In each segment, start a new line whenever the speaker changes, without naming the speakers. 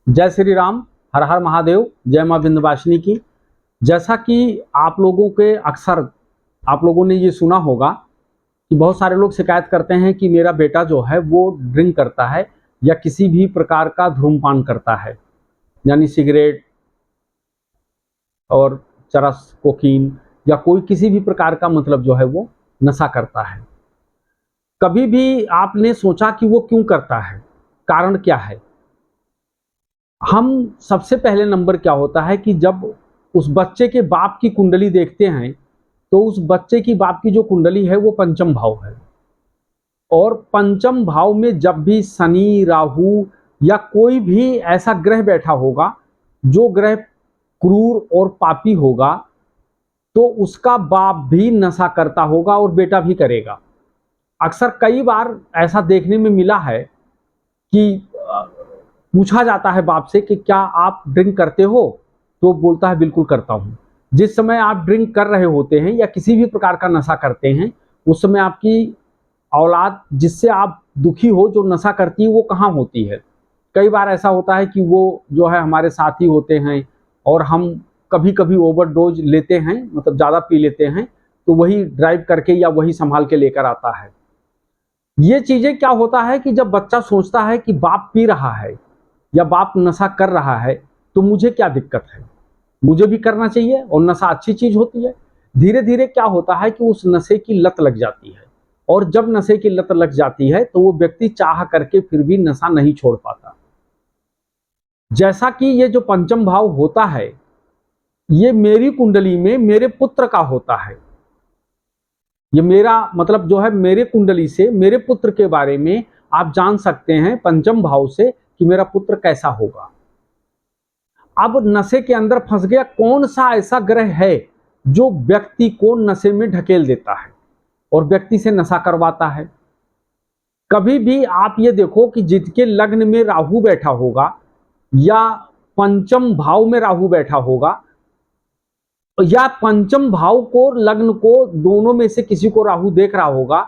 जय श्री राम, हर हर महादेव, जय मां विंध्यवासिनी की। जैसा कि आप लोगों के अक्सर आप लोगों ने ये सुना होगा कि बहुत सारे लोग शिकायत करते हैं कि मेरा बेटा जो है वो ड्रिंक करता है या किसी भी प्रकार का धूम्रपान करता है, यानी सिगरेट और चरस, कोकीन या कोई किसी भी प्रकार का मतलब जो है वो नशा करता है। कभी भी आपने सोचा कि वो क्यों करता है, कारण क्या है? हम सबसे पहले नंबर क्या होता है कि जब उस बच्चे के बाप की कुंडली देखते हैं तो उस बच्चे की बाप की जो कुंडली है वो पंचम भाव है, और पंचम भाव में जब भी शनि, राहु या कोई भी ऐसा ग्रह बैठा होगा जो ग्रह क्रूर और पापी होगा तो उसका बाप भी नशा करता होगा और बेटा भी करेगा। अक्सर कई बार ऐसा देखने में मिला है कि पूछा जाता है बाप से कि क्या आप ड्रिंक करते हो, तो बोलता है बिल्कुल करता हूं। जिस समय आप ड्रिंक कर रहे होते हैं या किसी भी प्रकार का नशा करते हैं उस समय आपकी औलाद जिससे आप दुखी हो, जो नशा करती है, वो कहाँ होती है? कई बार ऐसा होता है कि वो जो है हमारे साथी होते हैं और हम कभी कभी ओवरडोज लेते हैं, मतलब ज़्यादा पी लेते हैं, तो वही ड्राइव करके या वही संभाल के लेकर आता है। ये चीज़ें क्या होता है कि जब बच्चा सोचता है कि बाप पी रहा है या बाप नशा कर रहा है तो मुझे क्या दिक्कत है, मुझे भी करना चाहिए, और नशा अच्छी चीज होती है। धीरे धीरे क्या होता है कि उस नशे की लत लग जाती है, और जब नशे की लत लग जाती है तो वो व्यक्ति चाह करके फिर भी नशा नहीं छोड़ पाता। जैसा कि ये जो पंचम भाव होता है ये मेरी कुंडली में मेरे पुत्र का होता है। ये मेरा मतलब जो है मेरे कुंडली से मेरे पुत्र के बारे में आप जान सकते हैं पंचम भाव से कि मेरा पुत्र कैसा होगा। अब नशे के अंदर फंस गया, कौन सा ऐसा ग्रह है जो व्यक्ति को नशे में ढकेल देता है और व्यक्ति से नशा करवाता है? कभी भी आप ये देखो कि जिसके लग्न में राहु बैठा होगा या पंचम भाव में राहु बैठा होगा या पंचम भाव को लग्न को दोनों में से किसी को राहु देख रहा होगा,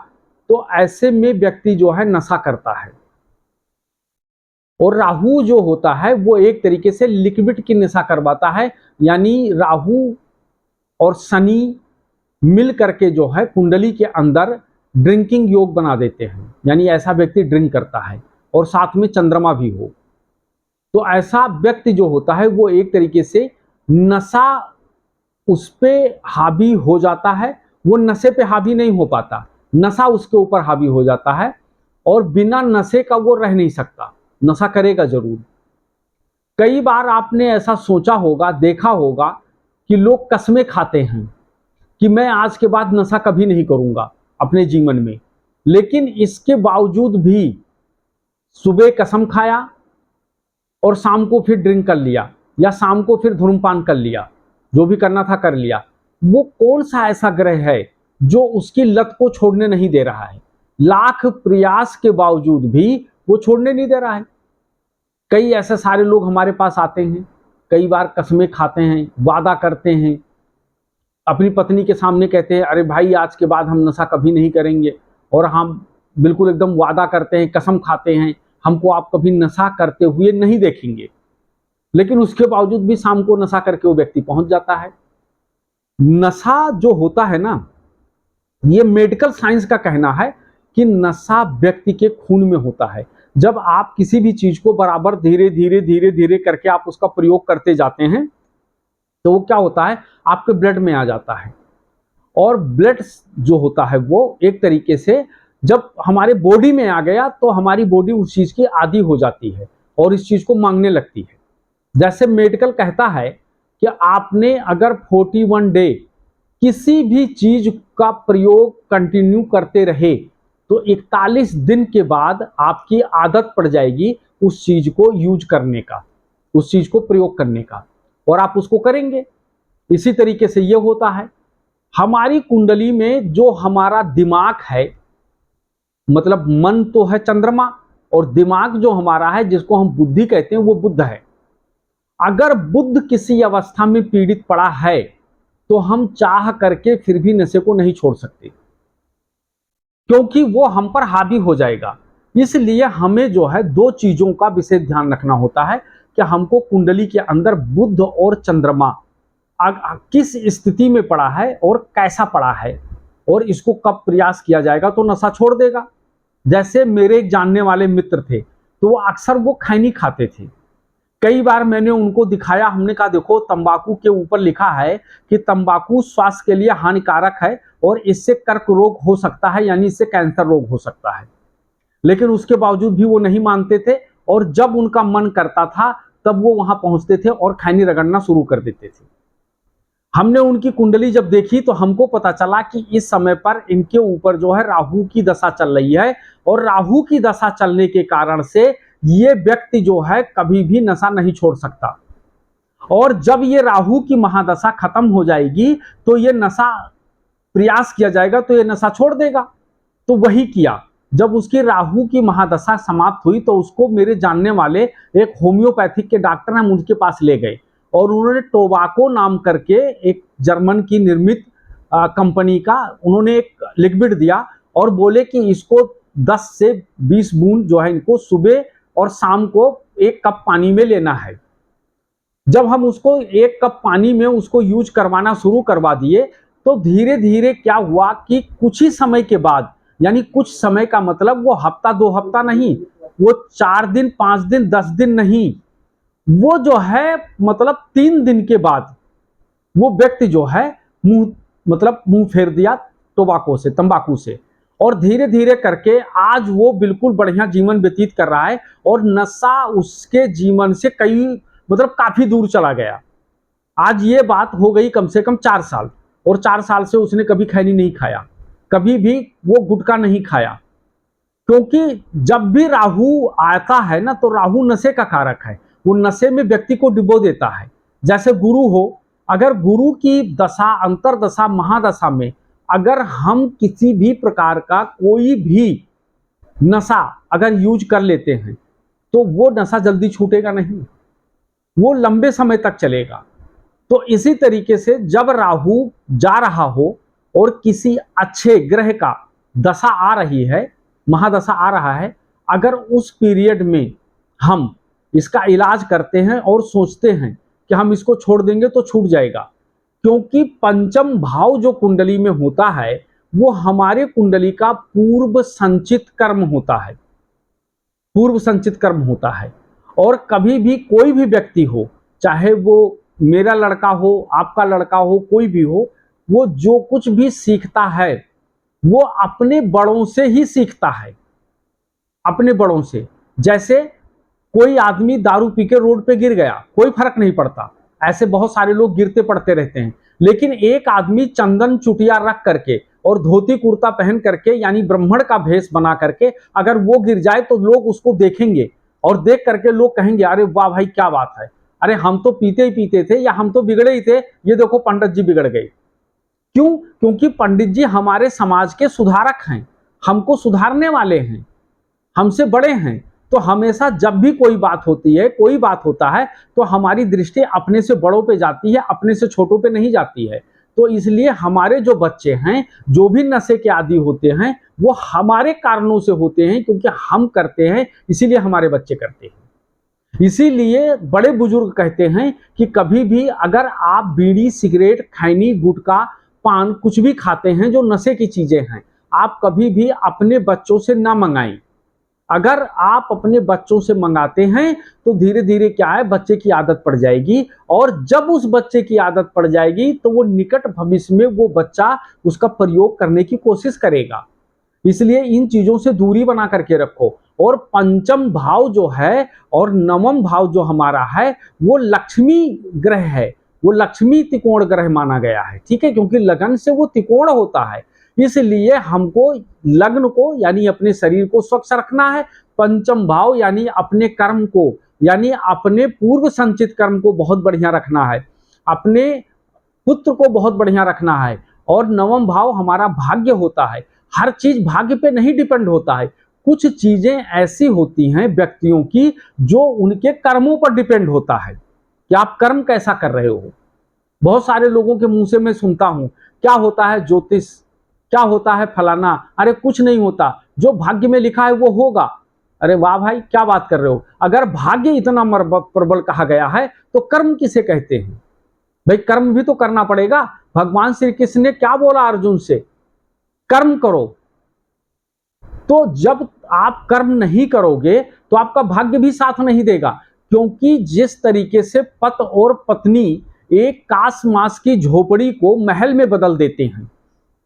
तो ऐसे में व्यक्ति जो है नशा करता है। और राहु जो होता है वो एक तरीके से लिक्विड की नशा करवाता है, यानी राहु और शनि मिल करके जो है कुंडली के अंदर ड्रिंकिंग योग बना देते हैं, यानी ऐसा व्यक्ति ड्रिंक करता है और साथ में चंद्रमा भी हो, तो ऐसा व्यक्ति जो होता है वो एक तरीके से नशा उस पे हावी हो जाता है। वो नशे पे हावी नहीं हो पाता, नशा उसके ऊपर हावी हो जाता है, और बिना नशे का वो रह नहीं सकता, नशा करेगा जरूर। कई बार आपने ऐसा सोचा होगा, देखा होगा कि लोग कस्में खाते हैं कि मैं आज के बाद नशा कभी नहीं करूंगा अपने जीवन में, लेकिन इसके बावजूद भी सुबह कसम खाया और शाम को फिर ड्रिंक कर लिया या शाम को फिर धूम्रपान कर लिया, जो भी करना था कर लिया। वो कौन सा ऐसा ग्रह है जो उसकी लत को छोड़ने नहीं दे रहा है? लाख प्रयास के बावजूद भी वो छोड़ने नहीं दे रहा है। कई ऐसे सारे लोग हमारे पास आते हैं, कई बार कस्में खाते हैं, वादा करते हैं, अपनी पत्नी के सामने कहते हैं अरे भाई आज के बाद हम नशा कभी नहीं करेंगे, और हम बिल्कुल एकदम वादा करते हैं, कसम खाते हैं हमको आप कभी नशा करते हुए नहीं देखेंगे, लेकिन उसके बावजूद भी शाम को नशा करके वो व्यक्ति पहुंच जाता है। नशा जो होता है ना, ये मेडिकल साइंस का कहना है कि नशा व्यक्ति के खून में होता है। जब आप किसी भी चीज को बराबर धीरे धीरे धीरे धीरे करके आप उसका प्रयोग करते जाते हैं तो वो क्या होता है, आपके ब्लड में आ जाता है, और ब्लड जो होता है वो एक तरीके से जब हमारे बॉडी में आ गया तो हमारी बॉडी उस चीज की आदी हो जाती है और इस चीज को मांगने लगती है। जैसे मेडिकल कहता है कि आपने अगर 41 डे किसी भी चीज का प्रयोग कंटिन्यू करते रहे तो 41 दिन के बाद आपकी आदत पड़ जाएगी उस चीज को यूज करने का, उस चीज को प्रयोग करने का, और आप उसको करेंगे। इसी तरीके से ये होता है हमारी कुंडली में। जो हमारा दिमाग है, मतलब मन तो है चंद्रमा, और दिमाग जो हमारा है जिसको हम बुद्धि कहते हैं वो बुध है। अगर बुध किसी अवस्था में पीड़ित पड़ा है तो हम चाह करके फिर भी नशे को नहीं छोड़ सकते, क्योंकि वो हम पर हावी हो जाएगा। इसलिए हमें जो है दो चीजों का विशेष ध्यान रखना होता है कि हमको कुंडली के अंदर बुध और चंद्रमा किस स्थिति में पड़ा है और कैसा पड़ा है और इसको कब प्रयास किया जाएगा तो नशा छोड़ देगा। जैसे मेरे एक जानने वाले मित्र थे, तो वो अक्सर वो खैनी खाते थे। कई बार मैंने उनको दिखाया, हमने कहा देखो तंबाकू के ऊपर लिखा है कि तंबाकू स्वास्थ्य के लिए हानिकारक है और इससे कर्क रोग हो सकता है, यानी इससे कैंसर रोग हो सकता है। लेकिन उसके बावजूद भी वो नहीं मानते थे और जब उनका मन करता था तब वो वहां पहुंचते थे और खैनी रगड़ना शुरू कर देते थे। हमने उनकी कुंडली जब देखी तो हमको पता चला कि इस समय पर इनके ऊपर जो है राहु की दशा चल रही है और राहु की दशा चलने के कारण से ये व्यक्ति जो है कभी भी नशा नहीं छोड़ सकता। और जब ये राहु की महादशा खत्म हो जाएगी तो ये नशा प्रयास किया जाएगा तो ये नशा छोड़ देगा। तो वही किया। जब उसकी राहु की महादशा समाप्त हुई तो उसको मेरे जानने वाले एक होम्योपैथिक के डॉक्टर हैं, उनके पास ले गए और उन्होंने टोबाको नाम करके एक जर्मन की निर्मित कंपनी का उन्होंने एक लिक्विड दिया और बोले कि इसको 10 से 20 बूंद जो है इनको सुबह और शाम को 1 कप पानी में लेना है। जब हम उसको 1 कप पानी में उसको यूज करवाना शुरू करवा दिए तो धीरे धीरे क्या हुआ कि कुछ ही समय के बाद, यानी कुछ समय का मतलब वो हफ्ता 2 हफ्ता नहीं, वो 4 दिन 5 दिन 10 दिन नहीं, वो जो है मतलब 3 दिन के बाद वो व्यक्ति जो है मुंह फेर दिया टोबाको से, तंबाकू से, और धीरे धीरे करके आज वो बिल्कुल बढ़िया जीवन व्यतीत कर रहा है और नशा उसके जीवन से काफी दूर चला गया। आज ये बात हो गई कम से कम 4 साल, और 4 साल से उसने कभी खैनी नहीं खाया, कभी भी वो गुटखा नहीं खाया। क्योंकि जब भी राहु आता है ना तो राहु नशे का कारक है, वो नशे में व्यक्ति को डुबो देता है। जैसे गुरु हो, अगर गुरु की दशा, अंतरदशा, महादशा में अगर हम किसी भी प्रकार का कोई भी नशा अगर यूज कर लेते हैं तो वो नशा जल्दी छूटेगा नहीं, वो लंबे समय तक चलेगा। तो इसी तरीके से जब राहु जा रहा हो और किसी अच्छे ग्रह का दशा आ रही है, महादशा आ रहा है, अगर उस पीरियड में हम इसका इलाज करते हैं और सोचते हैं कि हम इसको छोड़ देंगे तो छूट जाएगा। क्योंकि पंचम भाव जो कुंडली में होता है वो हमारे कुंडली का पूर्व संचित कर्म होता है, पूर्व संचित कर्म होता है। और कभी भी कोई भी व्यक्ति हो, चाहे वो मेरा लड़का हो, आपका लड़का हो, कोई भी हो, वो जो कुछ भी सीखता है वो अपने बड़ों से ही सीखता है, अपने बड़ों से। जैसे कोई आदमी दारू पी के रोड पे गिर गया, कोई फर्क नहीं पड़ता, ऐसे बहुत सारे लोग गिरते पड़ते रहते हैं। लेकिन एक आदमी चंदन चुटिया रख करके और धोती कुर्ता पहन करके, यानी ब्राह्मण का भेष बना करके अगर वो गिर जाए तो लोग उसको देखेंगे और देख करके लोग कहेंगे अरे वाह भाई क्या बात है, अरे हम तो पीते ही पीते थे या हम तो बिगड़े ही थे, ये देखो पंडित जी बिगड़ गए। क्यों? क्योंकि पंडित जी हमारे समाज के सुधारक हैं, हमको सुधारने वाले हैं, हमसे बड़े हैं। तो हमेशा जब भी कोई बात होती है, कोई बात होता है, तो हमारी दृष्टि अपने से बड़ों पे जाती है, अपने से छोटों पे नहीं जाती है। तो इसलिए हमारे जो बच्चे हैं, जो भी नशे के आदी होते हैं, वो हमारे कारणों से होते हैं, क्योंकि हम करते हैं इसीलिए हमारे बच्चे करते हैं। इसीलिए बड़े बुजुर्ग कहते हैं कि कभी भी अगर आप बीड़ी, सिगरेट, खैनी, गुटखा, पान कुछ भी खाते हैं जो नशे की चीजें हैं, आप कभी भी अपने बच्चों से ना मंगाएं। अगर आप अपने बच्चों से मंगाते हैं तो धीरे धीरे क्या है, बच्चे की आदत पड़ जाएगी, और जब उस बच्चे की आदत पड़ जाएगी तो वो निकट भविष्य में वो बच्चा उसका प्रयोग करने की कोशिश करेगा। इसलिए इन चीजों से दूरी बना करके रखो। और पंचम भाव जो है और नवम भाव जो हमारा है वो लक्ष्मी ग्रह है, वो लक्ष्मी त्रिकोण ग्रह माना गया है, ठीक है, क्योंकि लगन से वो त्रिकोण होता है। इसलिए हमको लग्न को यानी अपने शरीर को स्वच्छ रखना है, पंचम भाव यानी अपने कर्म को, यानी अपने पूर्व संचित कर्म को बहुत बढ़िया रखना है, अपने पुत्र को बहुत बढ़िया रखना है। और नवम भाव हमारा भाग्य होता है। हर चीज भाग्य पे नहीं डिपेंड होता है, कुछ चीजें ऐसी होती हैं व्यक्तियों की जो उनके कर्मों पर डिपेंड होता है कि आप कर्म कैसा कर रहे हो। बहुत सारे लोगों के मुंह से मैं सुनता हूं क्या होता है ज्योतिष, क्या होता है फलाना, अरे कुछ नहीं होता, जो भाग्य में लिखा है वो होगा। अरे वाह भाई, क्या बात कर रहे हो। अगर भाग्य इतना प्रबल कहा गया है तो कर्म किसे कहते हैं? भाई कर्म भी तो करना पड़ेगा। भगवान श्री कृष्ण ने क्या बोला अर्जुन से? कर्म करो। तो जब आप कर्म नहीं करोगे तो आपका भाग्य भी साथ नहीं देगा, क्योंकि जिस तरीके से पति और पत्नी एक कास मास की झोपड़ी को महल में बदल देते हैं,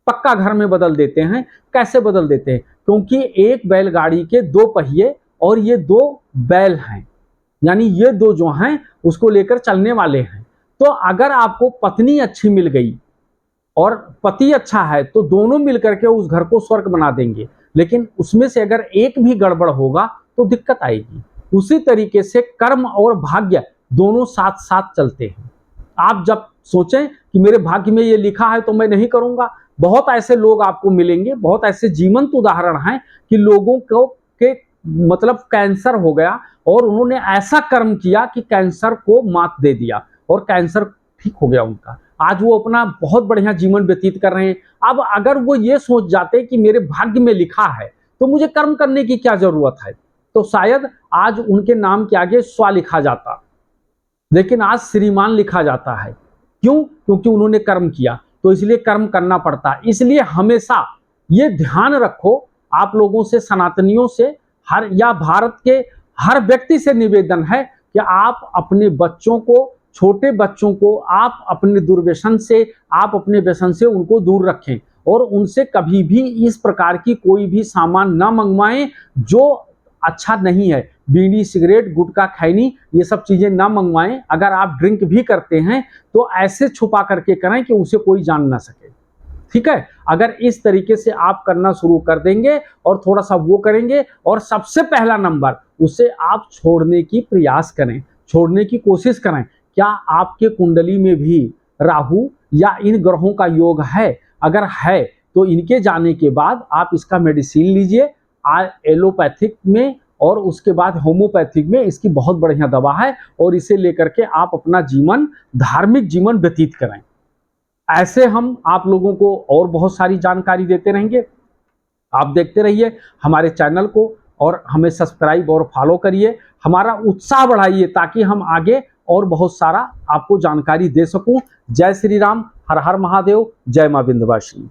पक्का घर में बदल देते हैं। कैसे बदल देते हैं? क्योंकि एक बैलगाड़ी के दो पहिए और ये दो बैल हैं, यानी ये दो जो हैं उसको लेकर चलने वाले हैं। तो अगर आपको पत्नी अच्छी मिल गई और पति अच्छा है तो दोनों मिलकर के उस घर को स्वर्ग बना देंगे, लेकिन उसमें से अगर एक भी गड़बड़ होगा तो दिक्कत आएगी। उसी तरीके से कर्म और भाग्य दोनों साथ साथ चलते हैं। आप जब सोचें कि मेरे भाग्य में ये लिखा है तो मैं नहीं करूंगा, बहुत ऐसे लोग आपको मिलेंगे, बहुत ऐसे जीवंत उदाहरण हैं कि लोगों को के मतलब कैंसर हो गया और उन्होंने ऐसा कर्म किया कि कैंसर को मात दे दिया और कैंसर ठीक हो गया उनका। आज वो अपना बहुत बढ़िया जीवन व्यतीत कर रहे हैं। अब अगर वो ये सोच जाते कि मेरे भाग्य में लिखा है तो मुझे कर्म करने की क्या जरूरत है, तो शायद आज उनके नाम के आगे स्वा लिखा जाता, लेकिन आज श्रीमान लिखा जाता है। क्यों? क्योंकि उन्होंने कर्म किया। तो इसलिए कर्म करना पड़ता है। इसलिए हमेशा ये ध्यान रखो, आप लोगों से, सनातनियों से, हर या भारत के हर व्यक्ति से निवेदन है कि आप अपने बच्चों को, छोटे बच्चों को आप अपने दुर्व्यसन से, आप अपने व्यसन से उनको दूर रखें और उनसे कभी भी इस प्रकार की कोई भी सामान ना मंगवाएं जो अच्छा नहीं है। बीड़ी, सिगरेट, गुटखा, खैनी, ये सब चीजें ना मंगवाएं। अगर आप ड्रिंक भी करते हैं तो ऐसे छुपा करके करें कि उसे कोई जान ना सके। ठीक है? अगर इस तरीके से आप करना शुरू कर देंगे और थोड़ा सा वो करेंगे, और सबसे पहला नंबर उसे आप छोड़ने की प्रयास करें, छोड़ने की कोशिश करें। क्या आपके कुंडली में भी राहु या इन ग्रहों का योग है? अगर है तो इनके जाने के बाद आप इसका मेडिसिन लीजिए। एलोपैथिक में और उसके बाद होम्योपैथिक में इसकी बहुत बढ़िया दवा है, और इसे लेकर के आप अपना जीवन, धार्मिक जीवन व्यतीत करें। ऐसे हम आप लोगों को और बहुत सारी जानकारी देते रहेंगे। आप देखते रहिए हमारे चैनल को और हमें सब्सक्राइब और फॉलो करिए। हमारा उत्साह बढ़ाइए ताकि हम आगे और बहुत सारा आपको जानकारी दे सकूं। जय श्री राम, हर हर महादेव, जय मां विंध्यवासिनी।